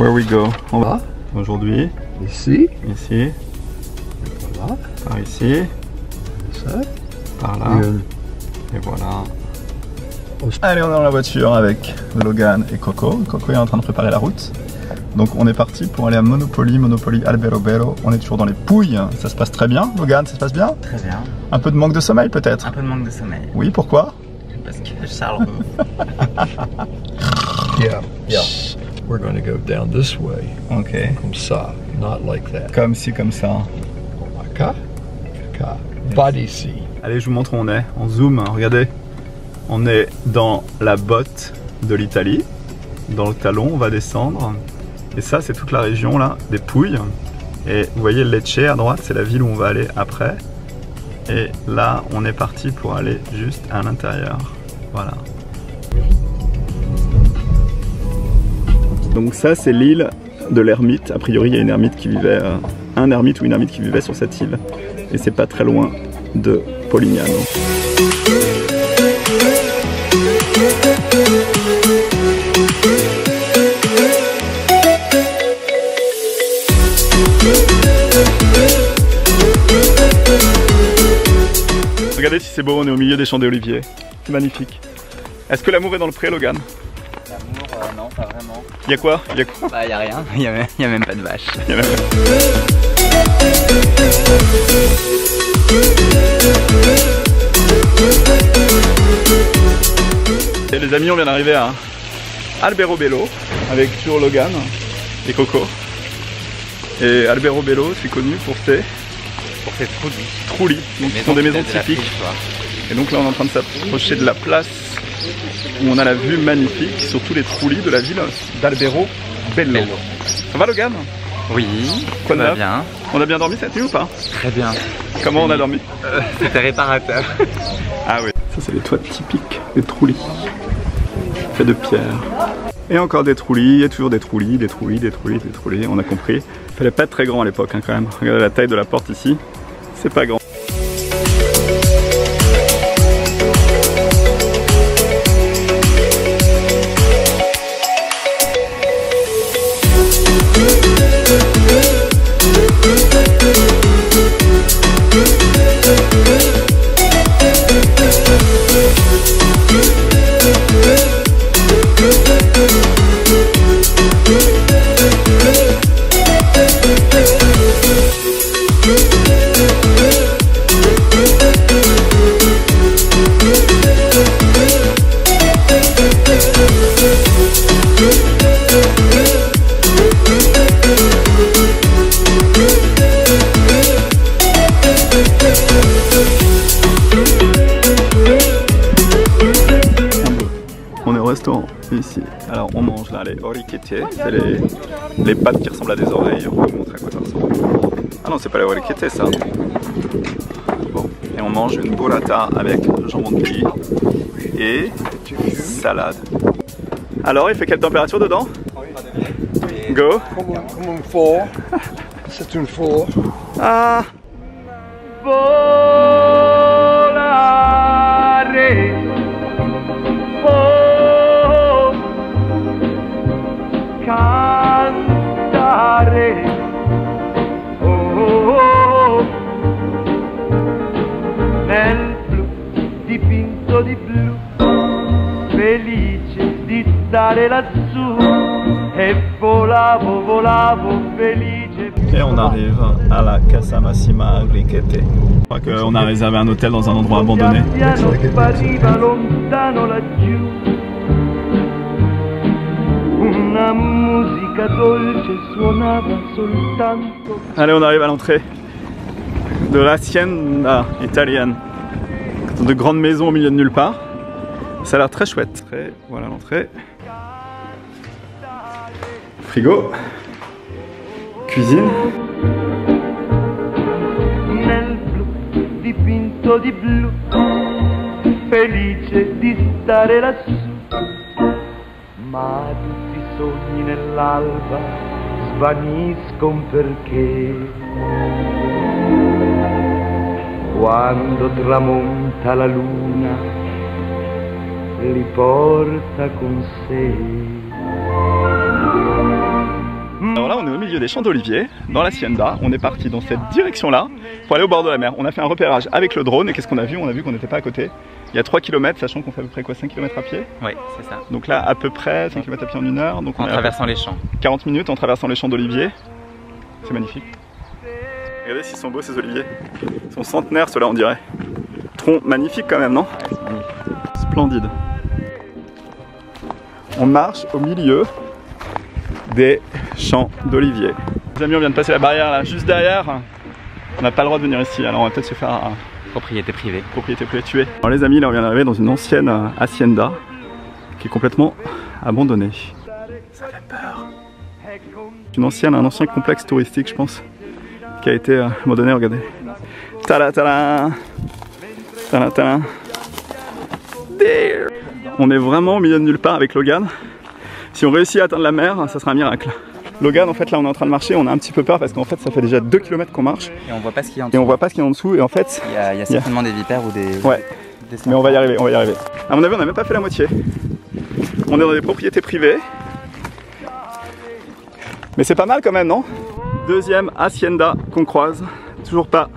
Where we go? On va aujourd'hui. Ici. Ici. Voilà. Par ici. Ça. Par là. Et voilà. Allez, on est dans la voiture avec Logan et Coco. Coco est en train de préparer la route. Donc on est parti pour aller à Monopoly, Monopoly Alberobello. On est toujours dans les Pouilles. Ça se passe très bien. Logan, ça se passe bien? Très bien. Un peu de manque de sommeil peut-être? Un peu de manque de sommeil. Oui, pourquoi? Parce que Charles Yeah. We're going to go down this way. Ok. Comme ça. Not like that. Comme ci, comme ça. Acá. Acá. Pas d'ici. Allez, je vous montre où on est. En zoom, regardez. On est dans la botte de l'Italie. Dans le talon, on va descendre. Et ça, c'est toute la région là, des Pouilles. Et vous voyez Lecce à droite, c'est la ville où on va aller après. Et là, on est parti pour aller juste à l'intérieur. Voilà. Donc ça, c'est l'île de l'ermite. A priori, il y a une ermite qui vivait, un ermite ou une ermite qui vivait sur cette île. Et c'est pas très loin de Polignano. Regardez si c'est beau, on est au milieu des champs d'oliviers. C'est magnifique. Est-ce que l'amour est dans le pré, Logan? L'amour, non, pas vraiment. Y'a quoi? Bah, y a rien, y a même pas de vache. Et les amis, on vient d'arriver à Alberobello avec toujours Logan et Coco. Et Alberobello, c'est connu pour ses troulis. Donc ce sont des maisons typiques. Et donc là, on est en train de s'approcher de la place où on a la vue magnifique sur tous les troulis de la ville d'Alberobello. Ça va, Logan? Oui, Quoi de ça va neuf? bien. On a bien dormi cette nuit ou pas? Très bien. Comment on a dormi? C'était réparateur. Ah oui. Ça, c'est les toits typiques des troulis. Faits de pierre. Et encore des troulis, et toujours des troulis, des troulis, des troulis, des troulis. On a compris. Il fallait pas être très grand à l'époque, hein, quand même. Regardez la taille de la porte ici. C'est pas grand. On est au restaurant ici. Alors on mange là les orecchiette, c'est les pattes qui ressemblent à des oreilles. On va vous montrer à quoi ça ressemble. Ah non, c'est pas les orecchiette ça. Bon. Et on mange une burrata avec jambon de brie et salade. Alors il fait quelle température dedans? Go. Comme un four. C'est une four. Ah. Cantare, oh, oh, oh, nel blu dipinto di blu, felice di stare lassù, e volavo, volavo felice. Et on arrive à la Casa Massima Agrichete. Je crois qu'on a réservé un hôtel dans un endroit abandonné. Piano spariva lontano laggiù. Una musica dolce suonava soltanto. Allez, on arrive à l'entrée de l'hacienda italienne. De grandes maisons au milieu de nulle part. Ça a l'air très chouette. Voilà l'entrée. Frigo. Cuisine. Nel blu dipinto di blu, felice di stare lassù. Ma tutti i sogni nell'alba svaniscono perché quando tramonta la luna li porta con sé. milieu des champs d'oliviers, dans l'hacienda. On est parti dans cette direction-là pour aller au bord de la mer. On a fait un repérage avec le drone et qu'est-ce qu'on a vu? On a vu qu'on n'était pas à côté. Il y a 3 km, sachant qu'on fait à peu près quoi, 5 km à pied? Oui, c'est ça. Donc là, à peu près 5 km à pied en 1 heure. Donc en traversant les champs. 40 minutes en traversant les champs d'oliviers. C'est magnifique. Regardez s'ils sont beaux ces oliviers. Ils sont centenaires ceux-là, on dirait. Tronc magnifique quand même, non? Ouais, c'est magnifique. Splendide. On marche au milieu des champs d'oliviers. Les amis, on vient de passer la barrière là, juste derrière. On n'a pas le droit de venir ici, alors on va peut-être se faire Propriété privée. Propriété privée tuée. Alors les amis, là on vient d'arriver dans une ancienne hacienda qui est complètement abandonnée. Ça fait peur. Un ancien complexe touristique, je pense, qui a été abandonné. Regardez. Tada tada. Tada tada. There. On est vraiment au milieu de nulle part avec Logan. Si on réussit à atteindre la mer, ça sera un miracle. Logan, en fait, là on est en train de marcher, on a un petit peu peur parce qu'en fait ça fait déjà 2 km qu'on marche. Et on voit pas ce qu'il y a en dessous. Et on voit pas ce qu'il y a en dessous et en fait... Il y a certainement des vipères ou des... Ouais, mais on va y arriver, on va y arriver. À mon avis, on n'a même pas fait la moitié. On est dans des propriétés privées. Mais c'est pas mal quand même, non? Deuxième hacienda qu'on croise. Toujours pas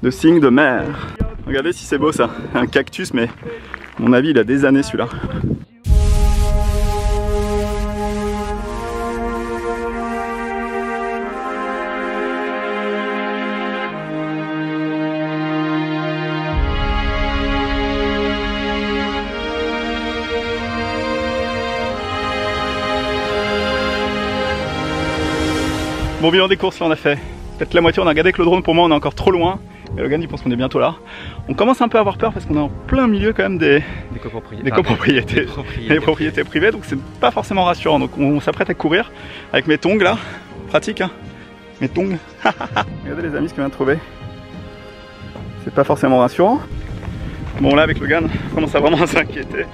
de signe de mer. Regardez si c'est beau ça, un cactus, mais à mon avis il a des années celui-là. Bon, bilan des courses là on a fait peut-être la moitié, on a regardé avec le drone, pour moi on est encore trop loin. Et Logan il pense qu'on est bientôt là. On commence un peu à avoir peur parce qu'on est en plein milieu quand même des propriétés privées, donc c'est pas forcément rassurant. Donc on s'apprête à courir avec mes tongs là, pratique hein, mes tongs. Regardez les amis ce qu'on vient de trouver. C'est pas forcément rassurant. Bon là avec Logan, on commence à vraiment s'inquiéter.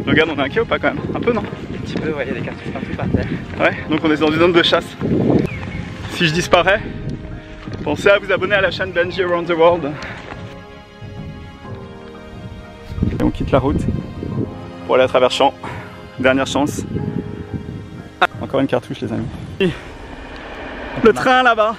Logan, on est inquiet ou pas quand même? Un peu non? Un petit peu, ouais, il y a des cartouches partout par terre. Ouais, donc on est dans une zone de chasse. Si je disparais, pensez à vous abonner à la chaîne Benji Around the World. Et on quitte la route pour aller à travers champs. Dernière chance. Encore une cartouche les amis. Le train là-bas.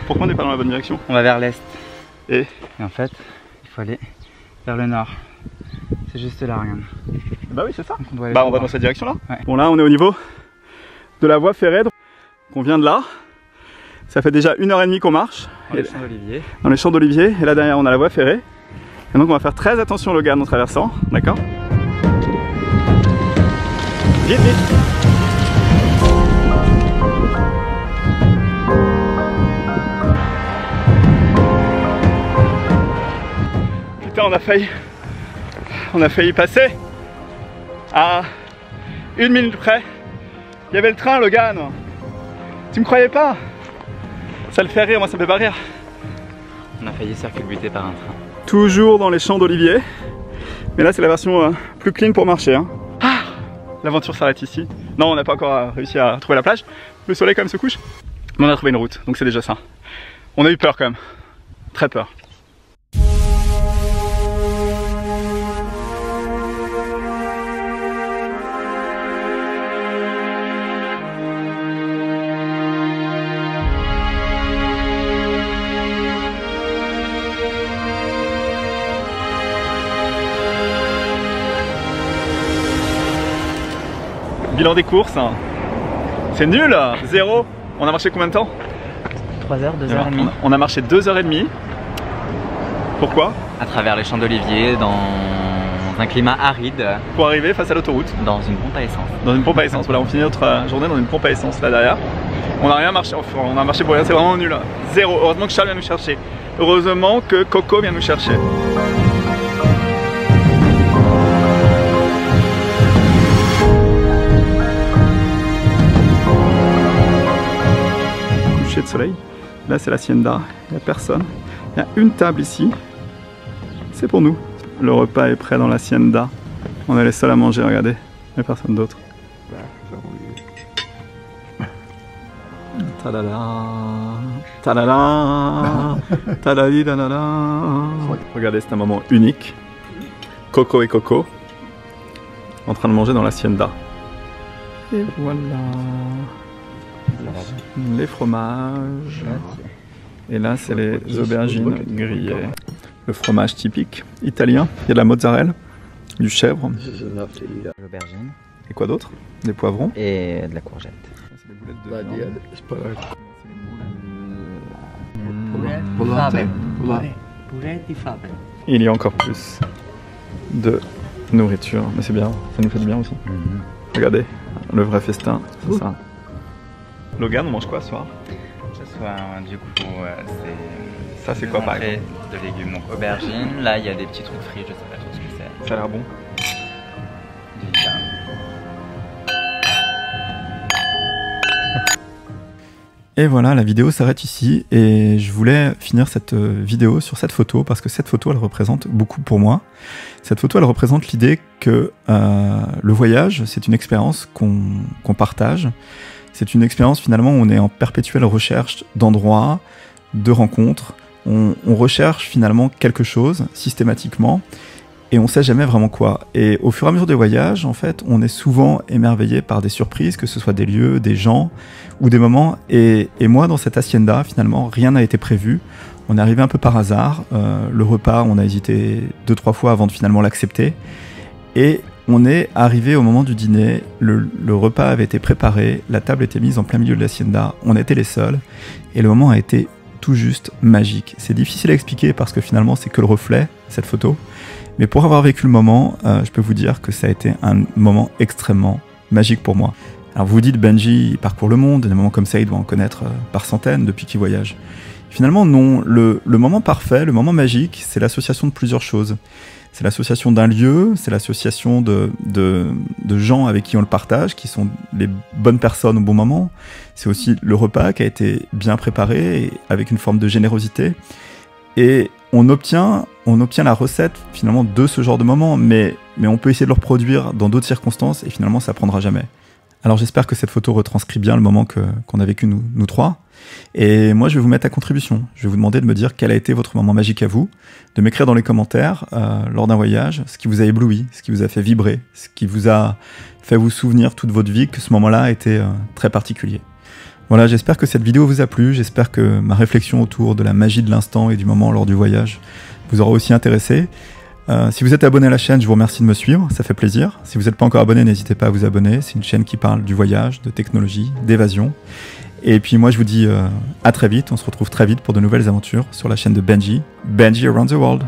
Pourquoi on n'est pas dans la bonne direction? On va vers l'est. Et en fait, il faut aller vers le nord. C'est juste là, regarde. Bah oui, c'est ça. On va dans cette direction là. Ouais. Bon là on est au niveau de la voie ferrée. On vient de là. Ça fait déjà 1h30 qu'on marche. Dans les champs d'olivier. Dans les champs d'olivier. Et là derrière on a la voie ferrée. Et donc on va faire très attention Logan en traversant. D'accord? Vite, vite. Putain, on a failli passer à 1 minute près. Il y avait le train, Logan. Tu me croyais pas? Ça le fait rire, moi ça me fait pas rire. On a failli se faire culbuter par un train. Toujours dans les champs d'olivier. Mais là c'est la version plus clean pour marcher. Hein. Ah, l'aventure s'arrête ici. Non, on n'a pas encore réussi à trouver la plage. Le soleil quand même se couche. Mais on a trouvé une route, donc c'est déjà ça. On a eu peur quand même. Très peur. Bilan des courses, c'est nul, 0. On a marché combien de temps? 3 heures, 2h30. On a marché 2h30. Pourquoi? À travers les champs d'olivier, dans un climat aride. Pour arriver face à l'autoroute. Dans une pompe à essence. Dans une pompe à essence, voilà, on finit notre journée dans une pompe à essence là derrière. On n'a rien marché, enfin, on a marché pour rien, c'est vraiment nul. 0. Heureusement que Charles vient nous chercher. Heureusement que Coco vient nous chercher. De soleil. Là c'est l'hacienda, il n'y a personne. Il y a une table ici, c'est pour nous. Le repas est prêt dans l'hacienda. On est les seuls à manger, regardez, il n'y a personne d'autre. Tadada, tadada, tadadi, tadada. Regardez, c'est un moment unique. Coco et Coco en train de manger dans l'hacienda. Et voilà. Les fromages. Et là, c'est les aubergines grillées. Le fromage typique italien. Il y a de la mozzarella, du chèvre. L'aubergine. Et quoi d'autre? Des poivrons. Et de la courgette. C'est les boulettes de viande. Et il y a encore plus de nourriture. Mais c'est bien, ça nous fait du bien aussi. Regardez, le vrai festin, c'est ça. Logan, on mange quoi ce soir? Ce soir, du coup, c'est... Ça, c'est quoi par exemple? De légumes, donc aubergine. Là, il y a des petits trucs frits, je sais pas trop ce que c'est. Ça a l'air bon. Et voilà, la vidéo s'arrête ici et je voulais finir cette vidéo sur cette photo parce que cette photo, elle représente beaucoup pour moi. Cette photo, elle représente l'idée que le voyage, c'est une expérience qu'on partage. C'est une expérience finalement où on est en perpétuelle recherche d'endroits, de rencontres. On recherche finalement quelque chose systématiquement et on sait jamais vraiment quoi. Et au fur et à mesure des voyages, en fait, on est souvent émerveillé par des surprises, que ce soit des lieux, des gens ou des moments. Et moi, dans cette hacienda, finalement, rien n'a été prévu. On est arrivé un peu par hasard. Le repas, on a hésité 2-3 fois avant de finalement l'accepter. Et on est arrivé au moment du dîner. Le repas avait été préparé, la table était mise en plein milieu de l'hacienda. On était les seuls. Et le moment a été tout juste magique. C'est difficile à expliquer parce que finalement, c'est que le reflet, cette photo. Mais pour avoir vécu le moment, je peux vous dire que ça a été un moment extrêmement magique pour moi. Alors vous vous dites, Benji, il parcourt le monde, des moments comme ça, il doit en connaître par centaines depuis qu'il voyage. Finalement, non. Le moment parfait, le moment magique, c'est l'association de plusieurs choses. C'est l'association d'un lieu, c'est l'association de gens avec qui on le partage, qui sont les bonnes personnes au bon moment. C'est aussi le repas qui a été bien préparé, et avec une forme de générosité. Et on obtient la recette finalement de ce genre de moment, mais on peut essayer de le reproduire dans d'autres circonstances et finalement ça prendra jamais. Alors j'espère que cette photo retranscrit bien le moment qu'on a vécu nous trois. Et moi je vais vous mettre à contribution. Je vais vous demander de me dire quel a été votre moment magique à vous, de m'écrire dans les commentaires lors d'un voyage ce qui vous a ébloui, ce qui vous a fait vibrer, ce qui vous a fait vous souvenir toute votre vie que ce moment-là a été très particulier. Voilà, j'espère que cette vidéo vous a plu, j'espère que ma réflexion autour de la magie de l'instant et du moment lors du voyage vous aura aussi intéressé. Si vous êtes abonné à la chaîne, je vous remercie de me suivre, ça fait plaisir. Si vous n'êtes pas encore abonné, n'hésitez pas à vous abonner, c'est une chaîne qui parle du voyage, de technologie, d'évasion. Et puis moi je vous dis à très vite, on se retrouve très vite pour de nouvelles aventures sur la chaîne de Benji, Benji Around the World.